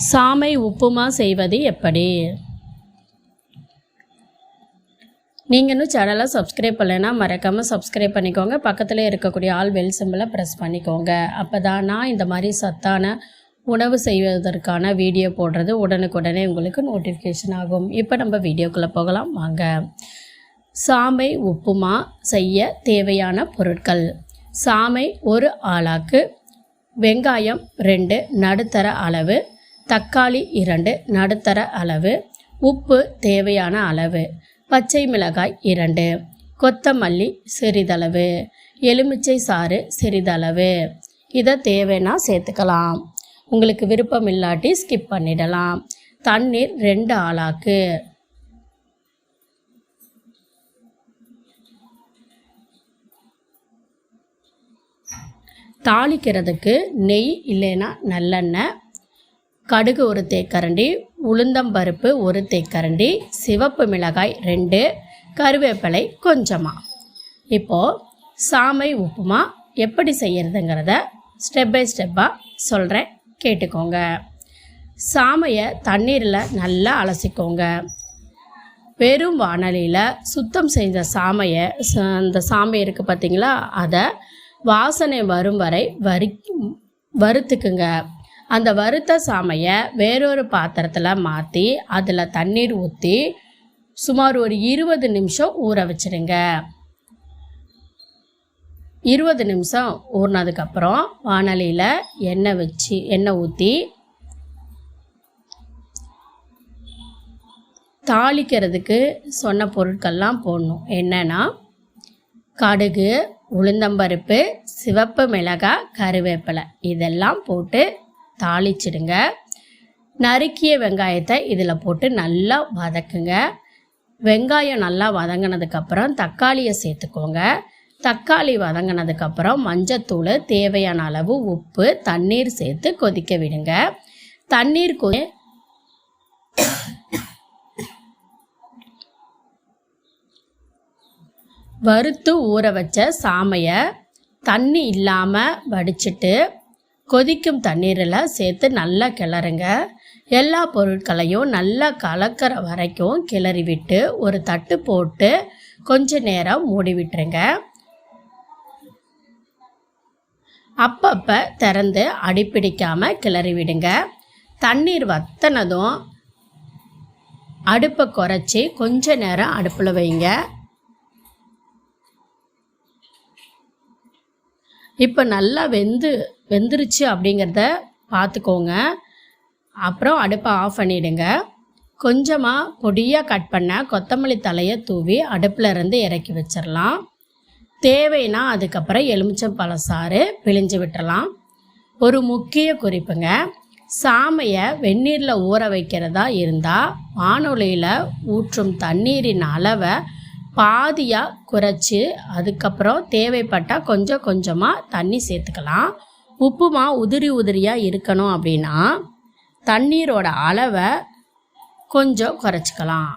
சாமை உப்புமா செய்வது எப்படி? நீங்கள் இன்னும் சேனலை சப்ஸ்கிரைப் பண்ணலைன்னா மறக்காமல் சப்ஸ்கிரைப் பண்ணிக்கோங்க. பக்கத்தில் இருக்கக்கூடிய ஆல் பெல் சிம்பிளை ப்ரெஸ் பண்ணிக்கோங்க. அப்போ தான் நான் இந்த மாதிரி சத்தான உணவு செய்வதற்கான வீடியோ போடுறது உடனுக்குடனே உங்களுக்கு நோட்டிஃபிகேஷன் ஆகும். இப்போ நம்ம வீடியோக்குள்ளே போகலாம் வாங்க. சாமை உப்புமா செய்ய தேவையான பொருட்கள்: சாமை 1 ஆளாக்கு, வெங்காயம் 2 நடுத்தர அளவு, தக்காளி 2 நடுத்தர அளவு, உப்பு தேவையான அளவு, பச்சை மிளகாய் 2, கொத்தமல்லி சிறிதளவு, எலுமிச்சை சாறு சிறிதளவு. இதை தேவைன்னா சேர்த்துக்கலாம். உங்களுக்கு விருப்பம் இல்லாட்டி ஸ்கிப் பண்ணிடலாம். தண்ணீர் 2 ஆளாக்கு. தாளிக்கிறதுக்கு நெய் இல்லைன்னா நல்லெண்ணெய், கடுகு 1 தேக்கரண்டி, உளுந்தம்பருப்பு 1 தேக்கரண்டி, சிவப்பு மிளகாய் 2, கருவேப்பிலை கொஞ்சமாக. இப்போது சாமை உப்புமா எப்படி செய்கிறதுங்கிறத ஸ்டெப் பை ஸ்டெப்பாக சொல்கிறேன், கேட்டுக்கோங்க. சாமையை தண்ணீரில் நல்லா அலசிக்கோங்க. வெறும் வாணலியில் சுத்தம் செஞ்ச சாமையை, அந்த சாமை இருக்குது பார்த்தீங்களா, அதை வாசனை வரும் வரை வறுத்துக்குங்க. அந்த வறுத்த சாமையை வேறொரு பாத்திரத்தில் மாற்றி அதில் தண்ணீர் ஊற்றி சுமார் ஒரு 20 நிமிஷம் ஊற வச்சுருங்க. 20 நிமிஷம் ஊறினதுக்கப்புறம் வாணலியில் எண்ணெய் ஊற்றி தாளிக்கிறதுக்கு சொன்ன பொருட்கள்லாம் போடணும். என்னென்னா கடுகு, உளுந்தம்பருப்பு, சிவப்பு மிளகாய், கருவேப்பிலை இதெல்லாம் போட்டு தாளிச்சிடுங்க. நறுக்கிய வெங்காயத்தை இதில் போட்டு நல்லா வதக்குங்க. வெங்காயம் நல்லா வதங்கினதுக்கப்புறம் தக்காளியை சேர்த்துக்கோங்க. தக்காளி வதங்கினதுக்கப்புறம் மஞ்சத்தூள், தேவையான அளவு உப்பு, தண்ணீர் சேர்த்து கொதிக்க விடுங்க. தண்ணீர் வறுத்து ஊற வச்ச சாமையை தண்ணி இல்லாமல் வடிச்சிட்டு கொதிக்கும் தண்ணீரில் சேர்த்து நல்லா கிளறுங்க. எல்லா பொருட்களையும் நல்லா கலக்கிற வரைக்கும் கிளறி விட்டு ஒரு தட்டு போட்டு கொஞ்ச நேரம் மூடி விட்டுருங்க. அப்பப்போ திறந்து அடிப்பிடிக்காமல் கிளறி விடுங்க. தண்ணீர் வற்றினதும் அடுப்பை குறைச்சி கொஞ்ச நேரம் அடுப்பில் வைங்க. இப்போ நல்லா வெந்துருச்சு அப்படிங்கிறத பார்த்துக்கோங்க. அப்புறம் அடுப்பை ஆஃப் பண்ணிவிடுங்க. கொஞ்சமாக பொடியாக கட் பண்ண கொத்தமல்லி தலையை தூவி அடுப்பில் இருந்து இறக்கி வச்சிடலாம். தேவைன்னா அதுக்கப்புறம் எலுமிச்சம்பழ சாறு பிழிஞ்சு விட்டுறலாம். ஒரு முக்கிய குறிப்புங்க, சாமையை வெந்நீரில் ஊற வைக்கிறதா இருந்தால் வானொலியில் ஊற்றும் தண்ணீரின் அளவை பாதியாக குறைச்சி அதுக்கப்புறம் தேவைப்பட்டால் கொஞ்சம் கொஞ்சமாக தண்ணி சேர்த்துக்கலாம். உப்புமா உதிரியாக இருக்கணும் அப்படின்னா தண்ணீரோட அளவை கொஞ்சம் குறைச்சிக்கலாம்.